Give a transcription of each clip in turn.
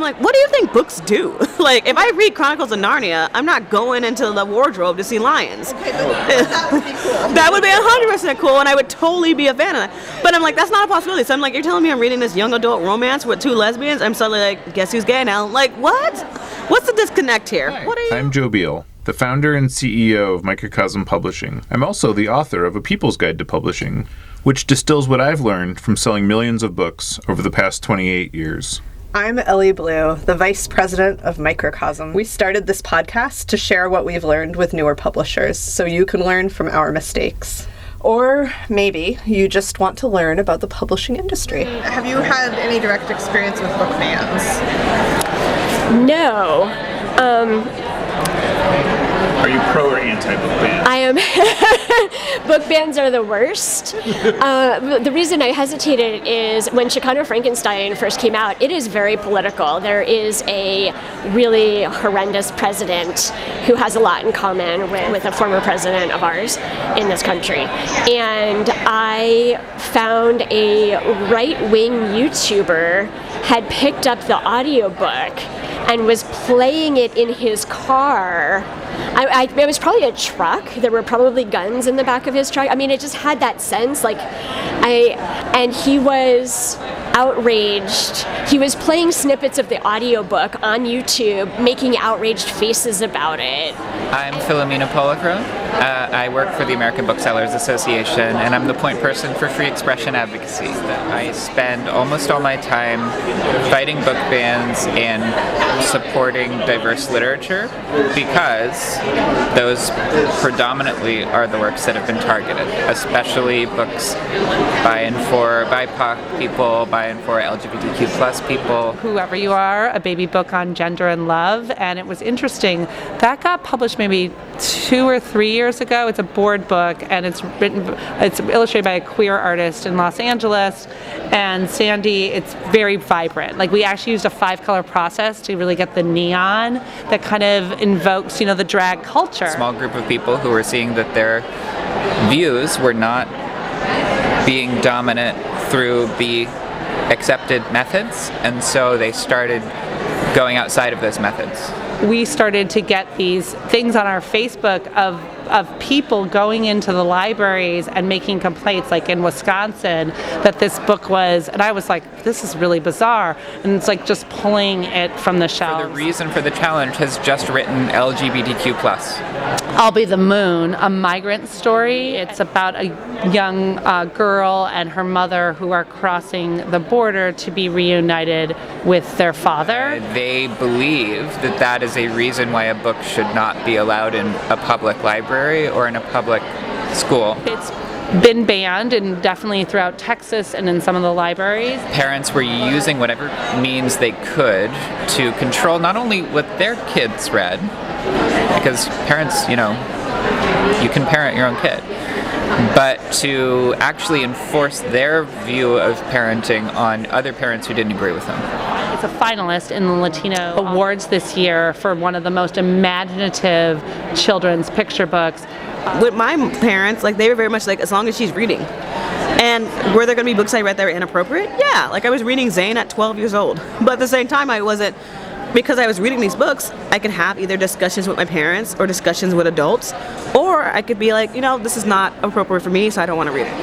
I'm like, what do you think books do? Like, if I read Chronicles of Narnia, I'm not going into the wardrobe to see lions. Okay, but that would be cool. That would be 100% cool, and I would totally be a fan of that. But I'm like, that's not a possibility. So I'm like, you're telling me I'm reading this young adult romance with two lesbians? I'm suddenly like, guess who's gay now? Like, what? What's the disconnect here? Hi. What are you? I'm Joe Beal, the founder and CEO of Microcosm Publishing. I'm also the author of A People's Guide to Publishing, which distills what I've learned from selling millions of books over the past 28 years. I'm Ellie Blue, the Vice President of Microcosm. We started this podcast to share what we've learned with newer publishers, so you can learn from our mistakes. Or maybe you just want to learn about the publishing industry. Have you had any direct experience with book bans? No. Are you pro or anti-book ban? I am. Book bans are the worst. The reason I hesitated is when Chicano Frankenstein first came out, it is very political. There is a really horrendous president who has a lot in common with a former president of ours in this country. And I found a right-wing YouTuber had picked up the audiobook and was playing it in his car. It was probably a truck. There were probably guns in the back of his truck. I mean, it just had that sense, and he was outraged. He was playing snippets of the audiobook on YouTube, making outraged faces about it. I'm Philomena Policro. I work for the American Booksellers Association, and I'm the point person for free expression advocacy. I spend almost all my time fighting book bans and supporting diverse literature because those predominantly are the works that have been targeted, especially books by and for BIPOC people, by and for LGBTQ plus people. Whoever You Are, a baby book on gender and love, and it was interesting. That got published maybe 2 or 3 years ago. It's a board book, and it's illustrated by a queer artist in Los Angeles. And Sandy, it's very vibrant. Like, we actually used a 5-color process to really get the neon that kind of invokes, the drag culture. A small group of people who were seeing that their views were not being dominant through the accepted methods, and so they started going outside of those methods. We started to get these things on our Facebook of people going into the libraries and making complaints, like in Wisconsin, that this book was, and I was like, this is really bizarre, and it's like just pulling it from the shelves. The reason for the challenge has just written LGBTQ+. I'll Be the Moon, a migrant story. It's about a young girl and her mother who are crossing the border to be reunited with their father. They believe that that is a reason why a book should not be allowed in a public library or in a public school. It's been banned, and definitely throughout Texas and in some of the libraries. Parents were using whatever means they could to control not only what their kids read, because parents, you can parent your own kid, but to actually enforce their view of parenting on other parents who didn't agree with them. It's a finalist in the Latino Awards this year for one of the most imaginative children's picture books. With my parents, they were very much like, as long as she's reading. And were there going to be books I read that were inappropriate? Yeah, I was reading Zane at 12 years old. But at the same time, I wasn't, because I was reading these books, I could have either discussions with my parents or discussions with adults, or I could be like, this is not appropriate for me, so I don't want to read it.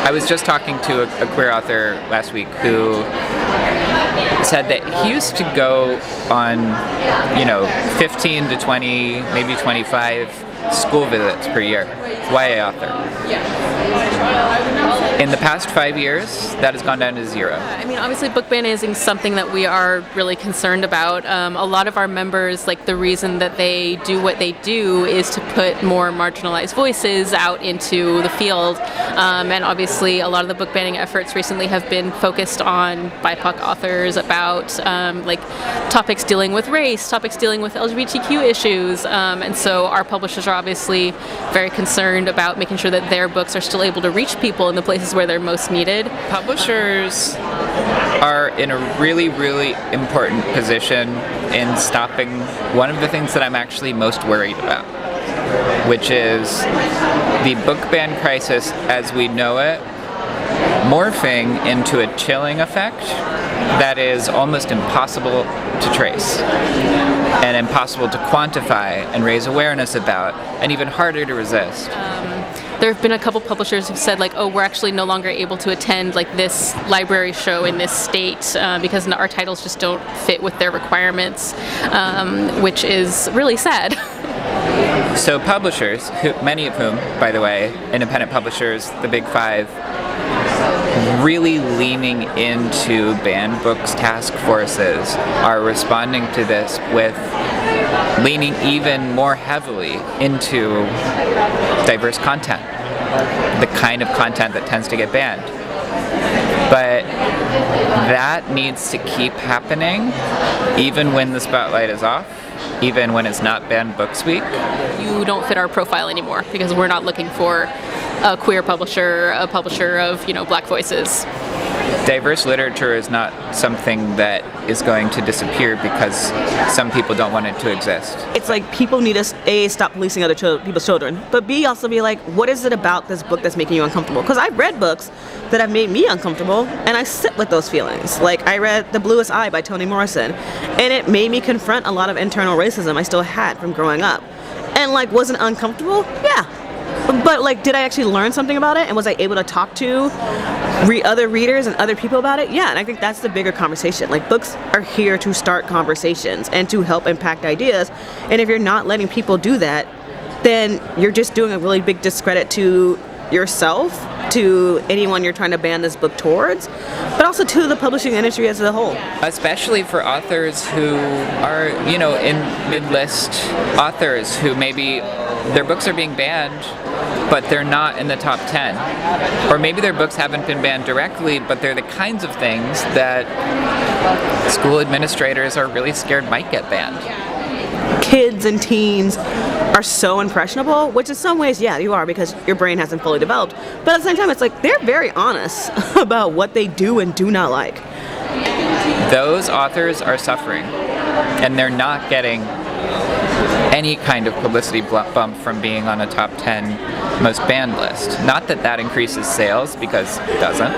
I was just talking to a queer author last week who said that he used to go on, 15 to 20, maybe 25 school visits per year. YA author. In the past 5 years, that has gone down to 0. I mean, obviously book banning is something that we are really concerned about. A lot of our members, the reason that they do what they do is to put more marginalized voices out into the field. And obviously a lot of the book banning efforts recently have been focused on BIPOC authors, about topics dealing with race, topics dealing with LGBTQ issues. And so our publishers are obviously very concerned about making sure that their books are still able to reach people in the places where they're most needed. Publishers are in a really, really important position in stopping one of the things that I'm actually most worried about, which is the book ban crisis as we know it morphing into a chilling effect that is almost impossible to trace and impossible to quantify and raise awareness about, and even harder to resist. There have been a couple publishers who've said, like, oh, we're actually no longer able to attend like this library show in this state because our titles just don't fit with their requirements, which is really sad. So publishers, many of whom, by the way, independent publishers, the big five, really leaning into banned books task forces, are responding to this with leaning even more heavily into diverse content, the kind of content that tends to get banned. But that needs to keep happening even when the spotlight is off, even when it's not banned books week. You don't fit our profile anymore because we're not looking for a queer publisher, a publisher of, Black voices. Diverse literature is not something that is going to disappear because some people don't want it to exist. It's like people need to A, stop policing other people's children, but B, also be like, what is it about this book that's making you uncomfortable? Because I've read books that have made me uncomfortable, and I sit with those feelings. Like, I read The Bluest Eye by Toni Morrison, and it made me confront a lot of internal racism I still had from growing up. And, like, wasn't uncomfortable? Yeah. But, like, did I actually learn something about it? And was I able to talk to other readers and other people about it? Yeah, and I think that's the bigger conversation. Like, books are here to start conversations and to help impact ideas. And if you're not letting people do that, then you're just doing a really big discredit to yourself, to anyone you're trying to ban this book towards, but also to the publishing industry as a whole. Especially for authors who are, in mid-list authors who maybe their books are being banned, but they're not in the top 10. Or maybe their books haven't been banned directly, but they're the kinds of things that school administrators are really scared might get banned. Kids and teens are so impressionable, which in some ways, yeah, you are, because your brain hasn't fully developed. But at the same time, it's like they're very honest about what they do and do not like. Those authors are suffering, and they're not getting any kind of publicity bump from being on a top 10 most banned list. Not that that increases sales, because it doesn't.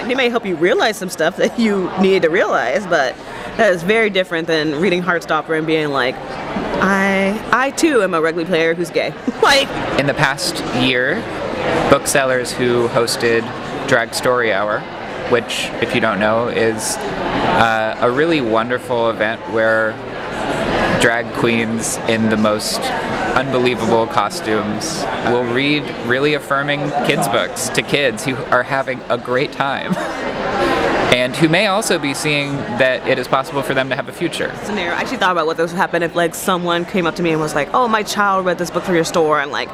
They may help you realize some stuff that you need to realize, but that is very different than reading Heartstopper and being like, I too am a rugby player who's gay. Like, in the past year, booksellers who hosted Drag Story Hour, which, if you don't know, is a really wonderful event where drag queens in the most unbelievable costumes will read really affirming kids' books to kids who are having a great time and who may also be seeing that it is possible for them to have a future. Scenario. I actually thought about what this would happen if, like, someone came up to me and was like, oh, my child read this book from your store and, like,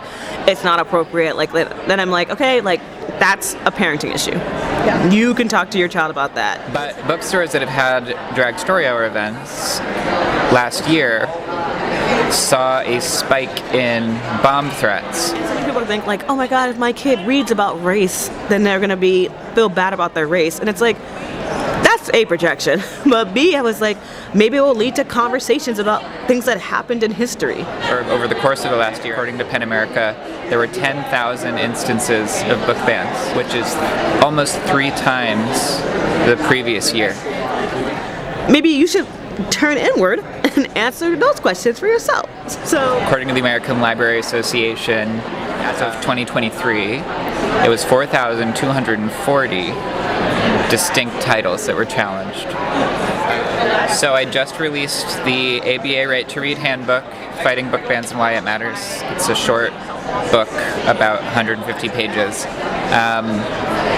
it's not appropriate. Like, then I'm like, okay, like, that's a parenting issue. Yeah. You can talk to your child about that. But bookstores that have had Drag Story Hour events last year saw a spike in bomb threats. Some people think, like, oh my god, if my kid reads about race, then they're going to feel bad about their race. And it's like, that's A, projection. But B, I was like, maybe it will lead to conversations about things that happened in history. Over the course of the last year, according to PEN America, there were 10,000 instances of book bans, which is almost 3 times the previous year. Maybe you should turn inward and answer those questions for yourself. So, according to the American Library Association, as of 2023, it was 4,240 distinct titles that were challenged. So I just released the ABA Right to Read Handbook, Fighting Book Bans and Why It Matters. It's a short book, about 150 pages.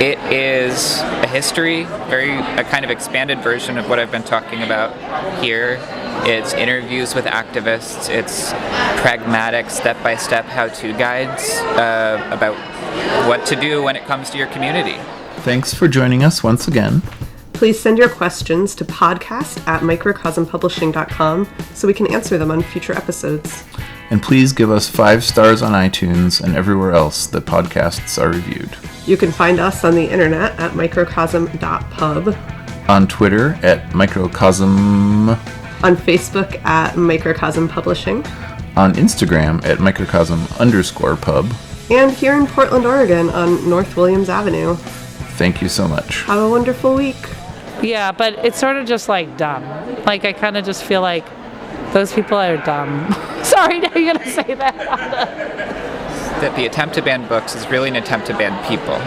It is a history, a kind of expanded version of what I've been talking about here. It's interviews with activists. It's pragmatic, step-by-step how-to guides about what to do when it comes to your community. Thanks for joining us once again. Please send your questions to podcast@microcosmpublishing.com so we can answer them on future episodes. And please give us 5 stars on iTunes and everywhere else that podcasts are reviewed. You can find us on the internet at microcosm.pub, on Twitter at microcosm, on Facebook at Microcosm Publishing, on Instagram at microcosm_pub, and here in Portland, Oregon on North Williams Avenue. Thank you so much. Have a wonderful week. Yeah, but it's sort of just like dumb. Like I kind of just feel like those people are dumb. Sorry, now you're gonna say that. That the attempt to ban books is really an attempt to ban people.